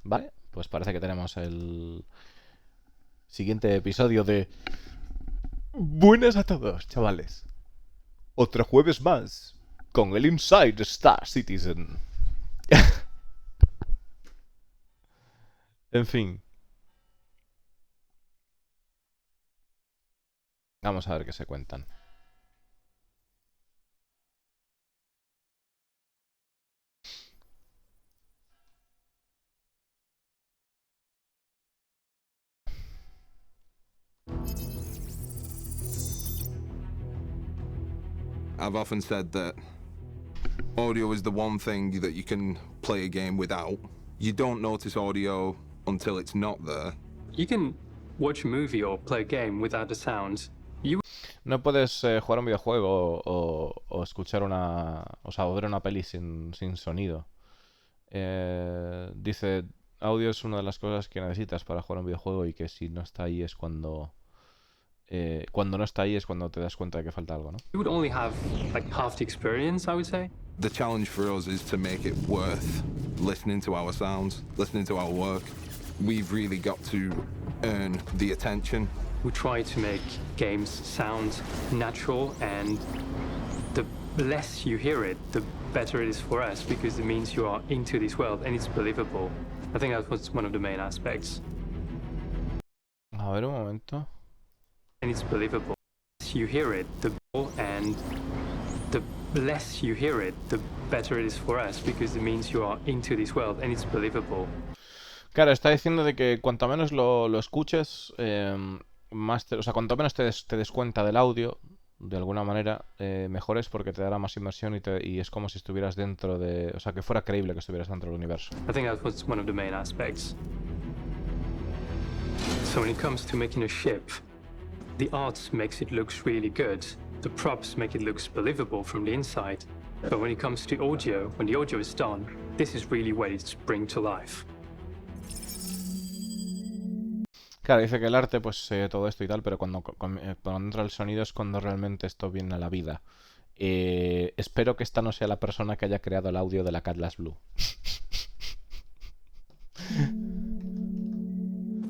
Vale, pues parece que tenemos el siguiente episodio de... Buenas a todos, chavales. Otro jueves más con el Inside Star Citizen. En fin. Vamos a ver qué se cuentan. I've often said that audio is the one thing that you can play a game without. You don't notice audio until it's not there. You can watch a movie or play a game without the sound. No puedes jugar un videojuego o escuchar una... O sea, o ver una peli sin sonido. Dice, audio es una de las cosas que necesitas para jugar un videojuego y que si no está ahí es cuando... cuando no está ahí es cuando te das cuenta de que falta algo, ¿no? You would only have like half the experience, I would say. The challenge for us is to make it worth listening to our sounds, listening to our work. We've really got to earn the attention. We try to make games sound natural, and the less you hear it, the better it is for us, because it means you are into this world and it's believable. I think that was one of the main aspects. A ver, un momento. And it's believable. You hear it, the less you hear it, the better it is for us, because it means you are into this world and it's believable. Claro, está diciendo de que cuanto menos lo escuches, más o sea, cuanto menos te des cuenta del audio, de alguna manera, mejor es porque te dará más inmersión y es como si estuvieras dentro de... O sea, que fuera creíble que estuvieras dentro del universo. I think that was one of the main aspects. So when it comes to making a ship, the art makes it looks really good. The props make it looks believable from the inside. But when it comes to audio, when the audio is done, this is really what it's bring to life. Claro, dice que el arte, pues todo esto y tal, pero cuando entra el sonido es cuando realmente esto viene a la vida. Espero que esta no sea la persona que haya creado el audio de la Catlas Blue.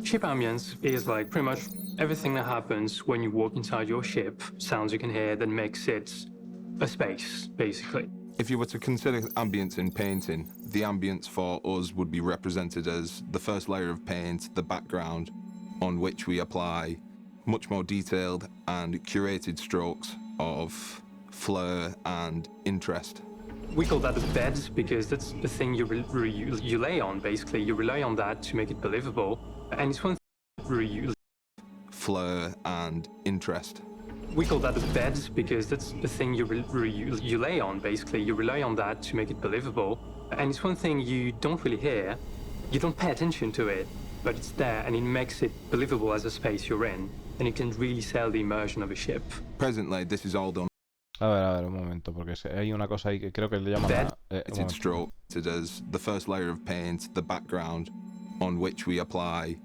Ship ambience is like pretty much everything that happens when you walk inside your ship, sounds you can hear that makes it a space, basically. If you were to consider ambience in painting, the ambience for us would be represented as the first layer of paint, the background, on which we apply much more detailed and curated strokes of flair and interest. We call that a bed because that's the thing you lay on, basically. You rely on that to make it believable. And it's one thing flair and interest. We call that a bed because that's the thing you lay on, basically. You rely on that to make it believable. And it's one thing you don't really hear. You don't pay attention to it, but it's there and it makes it believable as a space you're in. And it can really sell the immersion of a ship. Presently, this is all done. A ver, un momento, porque hay una cosa ahí que creo que le llaman... stroke as the first layer of paint, the background, on which we apply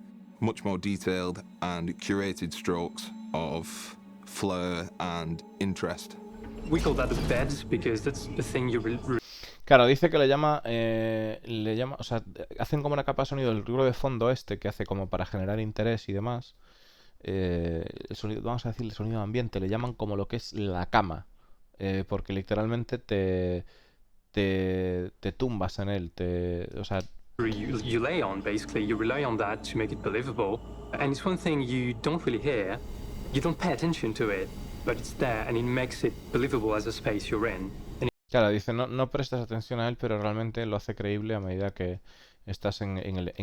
much more detailed and curated strokes of flair and interest. We call that a bed because that's the thing you Claro, dice que le llama, o sea, hacen como una capa de sonido del ruido de fondo este que hace como para generar interés y demás. El sonido, vamos a decir el sonido de ambiente, le llaman como lo que es la cama, porque literalmente te tumbas en él, o sea... You lay on, basically. You rely on that to make it believable. And it's one thing you don't really hear. You don't pay attention to it, but it's there and it makes it believable as a space you're in. Claro, dice, no prestas atención a él, pero realmente lo hace creíble a medida que estás en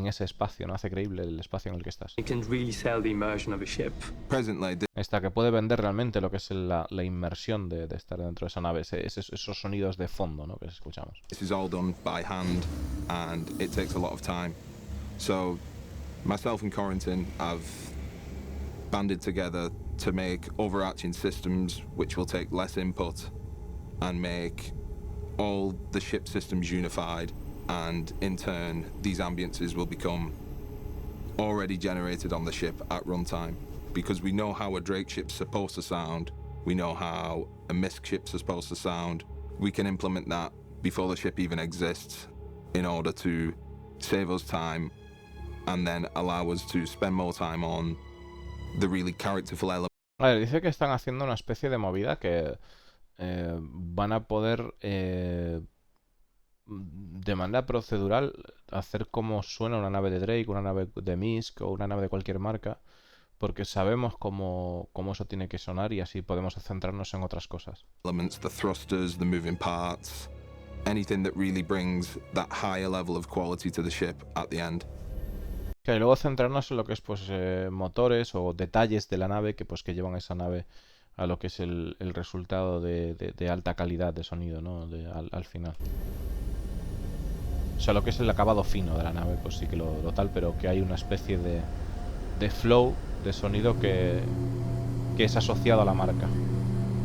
ese espacio, ¿no? Hace creíble el espacio en el que estás. It can really sell the immersion of a ship. Presently, Que puede vender realmente lo que es la inmersión de estar dentro de esa nave, esos sonidos de fondo, ¿no? Que escuchamos. This is all done by hand and it takes a lot of time. So, myself and Corentin have banded together to make overarching systems which will take less input and make all the ship systems unified, and in turn these ambiences will become already generated on the ship at runtime, because we know how a Drake ship's supposed to sound, we know how a MISC ship's supposed to sound. We can implement that before the ship even exists in order to save us time, and then allow us to spend more time on the really characterful elements. A ver, dice que están haciendo una especie de movida que van a poder de manera procedural hacer como suena una nave de Drake, una nave de Misk o una nave de cualquier marca, porque sabemos cómo eso tiene que sonar y así podemos centrarnos en otras cosas. The thrusters, the moving parts, anything that really brings that higher level of quality to the ship at the end. Y luego centrarnos en lo que es pues motores o detalles de la nave que llevan esa nave a lo que es el resultado de alta calidad de sonido, ¿no? Al final. O sea, lo que es el acabado fino de la nave, pues sí que lo tal, pero que hay una especie de flow de sonido que es asociado a la marca.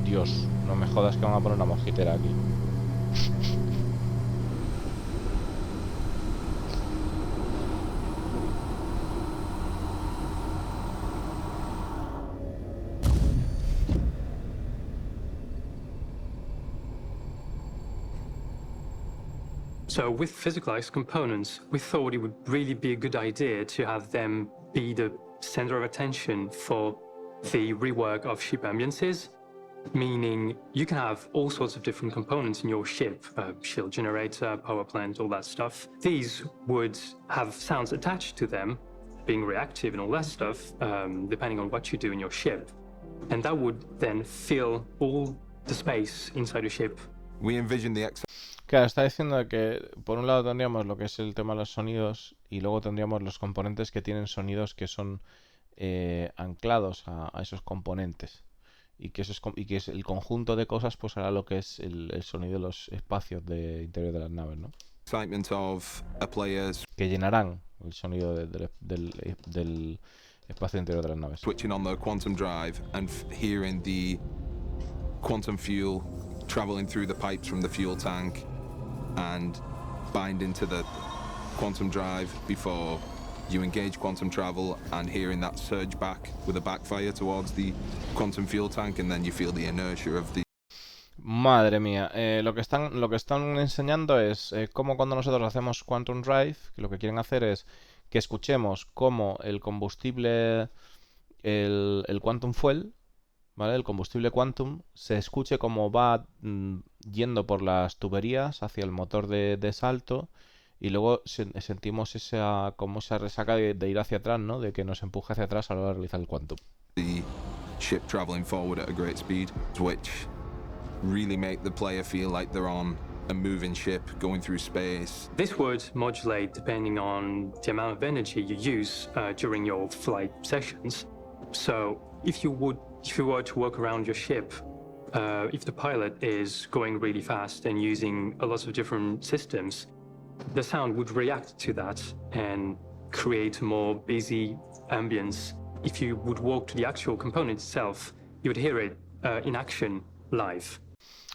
Dios, no me jodas que van a poner una mosquitera aquí. So with physicalized components, we thought it would really be a good idea to have them be the center of attention for the rework of ship ambiances, meaning you can have all sorts of different components in your ship, shield generator, power plant, all that stuff. These would have sounds attached to them, being reactive and all that stuff, depending on what you do in your ship. And that would then fill all the space inside a ship. We envision the Claro, está diciendo que por un lado tendríamos lo que es el tema de los sonidos y luego tendríamos los componentes que tienen sonidos que son anclados a esos componentes y que es el conjunto de cosas pues hará lo que es el sonido de los espacios de interior de las naves, ¿no? excitement of a player's Que llenarán el sonido del espacio interior de las naves. switching on the quantum drive and hearing the quantum fuel traveling through the pipes from the fuel tank and binding to the quantum drive before you engage quantum travel and hearing that surge back with a backfire towards the quantum fuel tank, and then you feel the inertia of the Madre mía, lo que están enseñando es cómo cuando nosotros hacemos Quantum Drive, que lo que quieren hacer es que escuchemos cómo el combustible, el Quantum Fuel, ¿vale? El combustible Quantum, se escuche cómo va yendo por las tuberías hacia el motor de salto y luego sentimos esa resaca de ir hacia atrás, ¿no? De que nos empuje hacia atrás a la hora de realizar el Quantum. the ship traveling forward at a great speed, which really make the player feel like they're on a moving ship going through space. This would modulate depending on the amount of energy you use during your flight sessions. So if you were to walk around your ship, if the pilot is going really fast and using a lot of different systems, the sound would react to that and create a more busy ambience. If you would walk to the actual component itself, you would hear it in action live.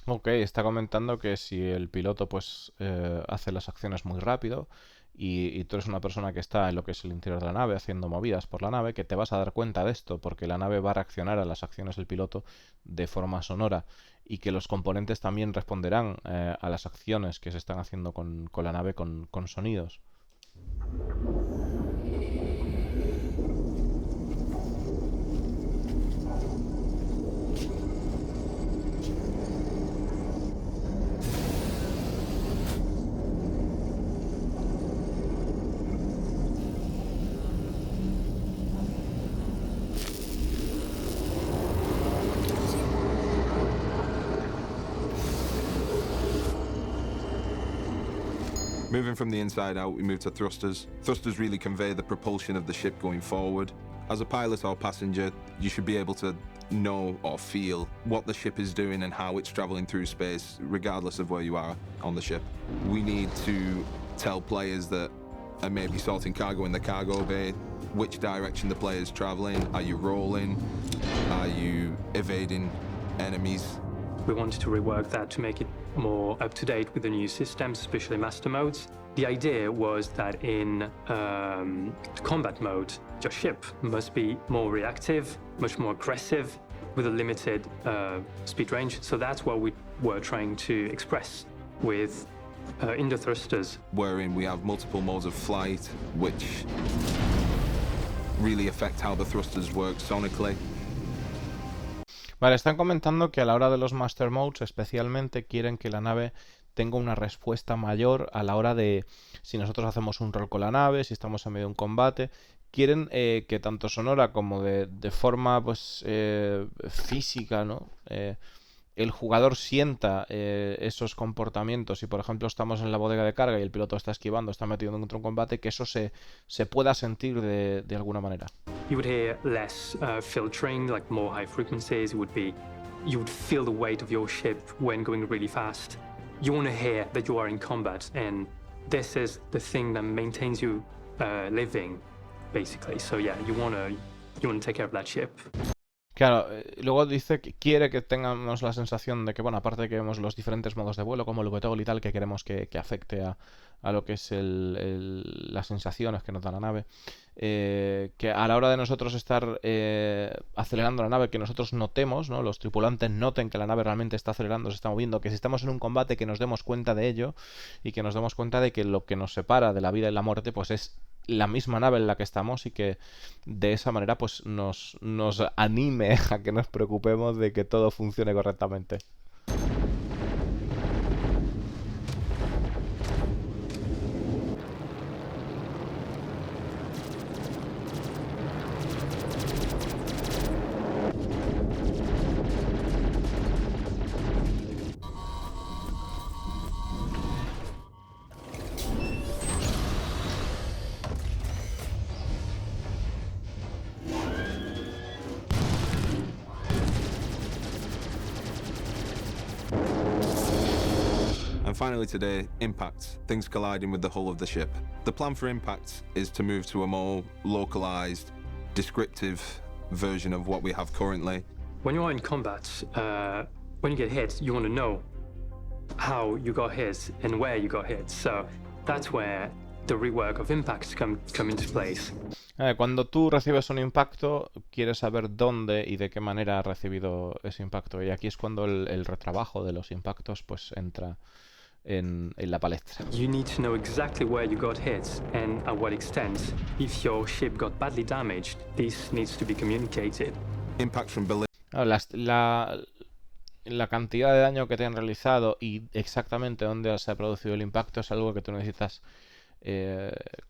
Ok, está comentando que si el piloto pues hace las acciones muy rápido y tú eres una persona que está en lo que es el interior de la nave haciendo movidas por la nave, que te vas a dar cuenta de esto porque la nave va a reaccionar a las acciones del piloto de forma sonora y que los componentes también responderán a las acciones que se están haciendo con la nave con sonidos. Moving from the inside out, we move to thrusters. Thrusters really convey the propulsion of the ship going forward. As a pilot or passenger, you should be able to know or feel what the ship is doing and how it's traveling through space, regardless of where you are on the ship. We need to tell players that are maybe sorting cargo in the cargo bay, which direction the player is traveling. Are you rolling? Are you evading enemies? We wanted to rework that to make it more up-to-date with the new systems, especially master modes. The idea was that in combat mode, your ship must be more reactive, much more aggressive, with a limited speed range. So that's what we were trying to express with in the thrusters. wherein we have multiple modes of flight, which really affect how the thrusters work sonically. Vale, están comentando que a la hora de los Master Modes especialmente quieren que la nave tenga una respuesta mayor a la hora de si nosotros hacemos un rol con la nave, si estamos en medio de un combate. Quieren que tanto sonora como de forma pues física, ¿no? El jugador sienta esos comportamientos. Si por ejemplo estamos en la bodega de carga y el piloto está esquivando, está metido en un combate, que eso se pueda sentir de alguna manera. You would hear less filtering, like more high frequencies. It would be, you would feel the weight of your ship when going really fast. You want to hear that you are in combat, and this is the thing that maintains you living, basically. So yeah, you want to take care of that ship. Claro, luego dice que quiere que tengamos la sensación de que, bueno, aparte de que vemos los diferentes modos de vuelo, como el VTOL y tal, que queremos que afecte a lo que es las sensaciones que nos da la nave, que a la hora de nosotros estar acelerando la nave, que nosotros notemos, ¿no? Los tripulantes noten que la nave realmente está acelerando, se está moviendo, que si estamos en un combate que nos demos cuenta de ello y que nos demos cuenta de que lo que nos separa de la vida y la muerte pues es la misma nave en la que estamos y que de esa manera pues nos anime a que nos preocupemos de que todo funcione correctamente. And finally today, impacts, things colliding with the hull of the ship. The plan for impacts is to move to a more localized, descriptive version of what we have currently. When you are in combat, when you get hit, you want to know how you got hit and where you got hit. So that's where the rework of impacts come into place. Cuando tú recibes un impacto, quieres saber dónde y de qué manera has recibido ese impacto. Y aquí es cuando el retrabajo de los impactos pues entra en la palestra. You need to know exactly where you got hit and at what extent. If your ship got badly damaged, this needs to be communicated. Impacts from ballistic. La cantidad de daño que te han realizado y exactamente dónde se ha producido el impacto es algo que tú necesitas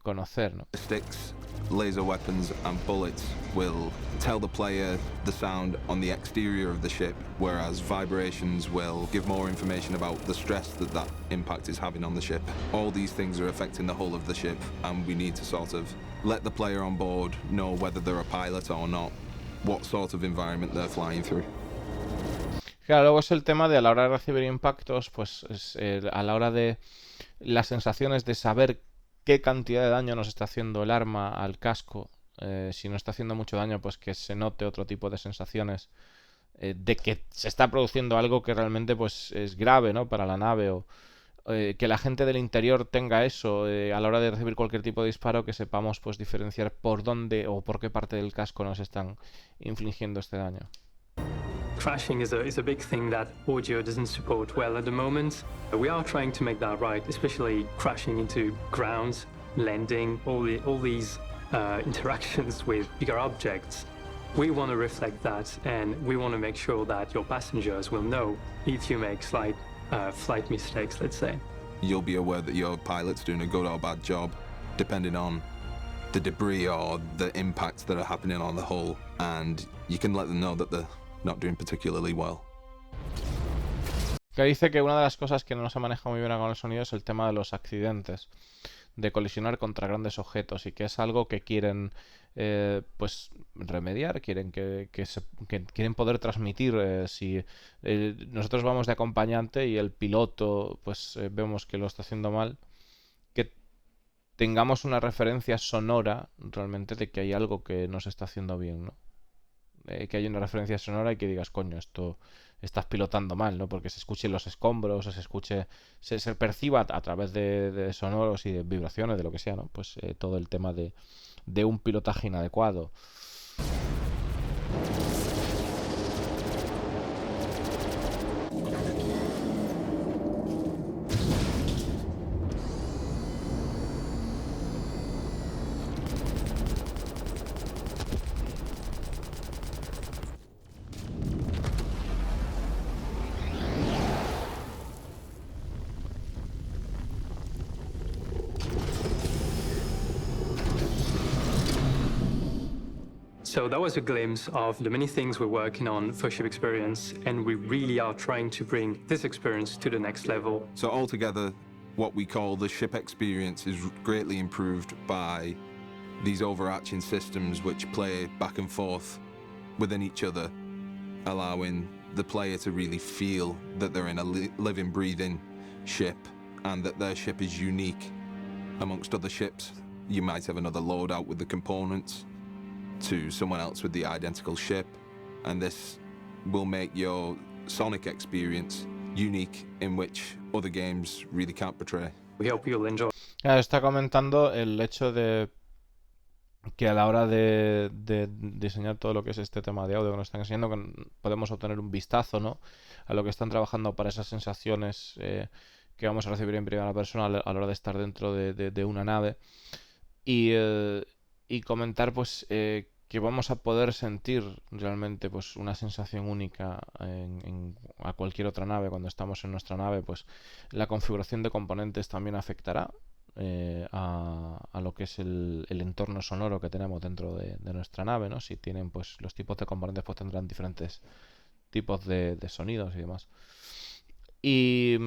conocer, ¿no? Sticks, laser weapons and bullets will tell the player the sound on the exterior of the ship, whereas vibrations will give more information about the stress that impact is having on the ship. All these things are affecting the hull of the ship, and we need to sort of let the player on board know whether they're a pilot or not, what sort of environment they're flying through. Claro, luego es el tema de a la hora de recibir impactos, pues a la hora de las sensaciones de saber qué cantidad de daño nos está haciendo el arma al casco. Si no está haciendo mucho daño, pues que se note otro tipo de sensaciones de que se está produciendo algo que realmente pues es grave, ¿no? Para la nave, o que la gente del interior tenga eso a la hora de recibir cualquier tipo de disparo, que sepamos pues diferenciar por dónde o por qué parte del casco nos están infligiendo este daño. Crashing is a big thing that audio doesn't support well at the moment. We are trying to make that right, especially crashing into ground, landing, all these interactions with bigger objects. We want to reflect that, and we want to make sure that your passengers will know if you make slight flight mistakes, let's say. You'll be aware that your pilot's doing a good or bad job, depending on the debris or the impacts that are happening on the hull, and you can let them know that they're not doing particularly well. Que dice que una de las cosas que no se maneja muy bien con el sonido es el tema de los accidentes, de colisionar contra grandes objetos, y que es algo que quieren pues remediar, quieren que quieren poder transmitir. Si nosotros vamos de acompañante y el piloto pues vemos que lo está haciendo mal, que tengamos una referencia sonora realmente de que hay algo que no se está haciendo bien, ¿no? Que haya una referencia sonora y que digas, coño, esto estás pilotando mal, ¿no? Porque se escuchen los escombros, se perciba a través de sonoros y de vibraciones, de lo que sea, ¿no? Pues todo el tema de un pilotaje inadecuado. So that was a glimpse of the many things we're working on for ship experience, and we really are trying to bring this experience to the next level. So altogether, what we call the ship experience is greatly improved by these overarching systems which play back and forth within each other, allowing the player to really feel that they're in a living, breathing ship and that their ship is unique amongst other ships. You might have another loadout with the components to someone else with the identical ship, and this will make your Sonic experience unique in which other games really can't portray. We hope you'll enjoy. Está comentando el hecho de que a la hora de diseñar todo lo que es este tema de audio que nos están enseñando, que podemos obtener un vistazo, ¿no?, a lo que están trabajando para esas sensaciones que vamos a recibir en primera persona a la hora de estar dentro de una nave, y comentar pues que vamos a poder sentir realmente pues una sensación única a cualquier otra nave cuando estamos en nuestra nave. Pues la configuración de componentes también afectará a lo que es el entorno sonoro que tenemos dentro de nuestra nave, ¿no? Si tienen pues los tipos de componentes, pues tendrán diferentes tipos de sonidos y demás. Y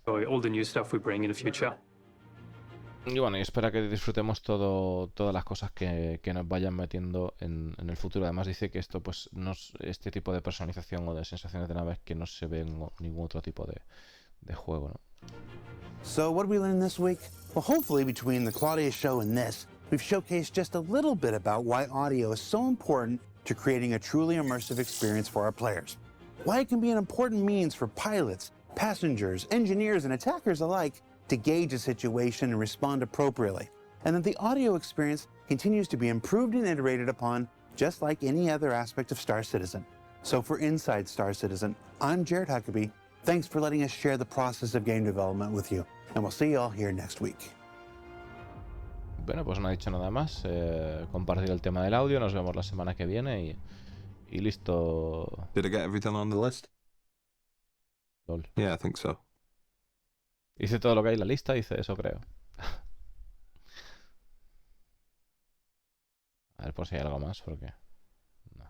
all the new stuff we bring in the future. Y bueno, y espera que disfrutemos todas las cosas que nos vayan metiendo en el futuro. Además dice que esto, pues, este tipo de personalización o de sensaciones de naves que no se ve en ningún otro tipo de juego, ¿no? So what did we learn this week? Well, hopefully between the Claudia show and this, we've showcased just a little bit about why audio is so important to creating a truly immersive experience for our players. Why it can be an important means for pilots, passengers, engineers, and attackers alike to gauge a situation and respond appropriately, and that the audio experience continues to be improved and iterated upon just like any other aspect of Star Citizen. So for Inside Star Citizen, I'm Jared Huckabee. Thanks for letting us share the process of game development with you, and we'll see you all here next week. Bueno, pues no ha dicho nada más. Compartir el tema del audio. Nos vemos la semana que viene y listo. Did I get everything on the list? Lol. Yeah, I think so. Hice todo lo que hay en la lista, hice eso, creo. A ver por si hay algo más, porque... No.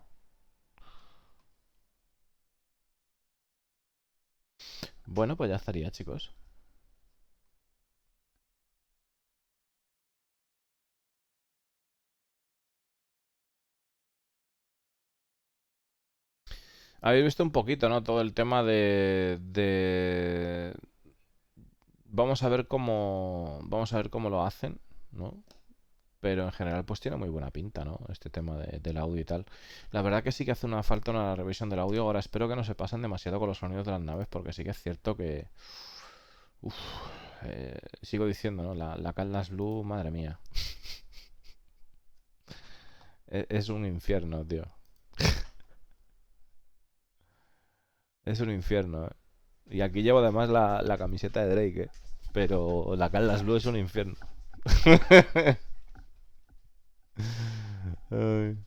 Bueno, pues ya estaría, chicos. Habéis visto un poquito, ¿no? Todo el tema vamos a ver cómo lo hacen, ¿no? Pero en general pues tiene muy buena pinta, ¿no? Este tema del audio y tal. La verdad que sí que hace falta una revisión del audio. Ahora espero que no se pasen demasiado con los sonidos de las naves, porque sí que es cierto que... sigo diciendo, ¿no? La Caldas Blue, madre mía. Es un infierno, tío. Es un infierno, ¿eh? Y aquí llevo además la camiseta de Drake, ¿eh? Pero la Caldas Blue es un infierno. Ay.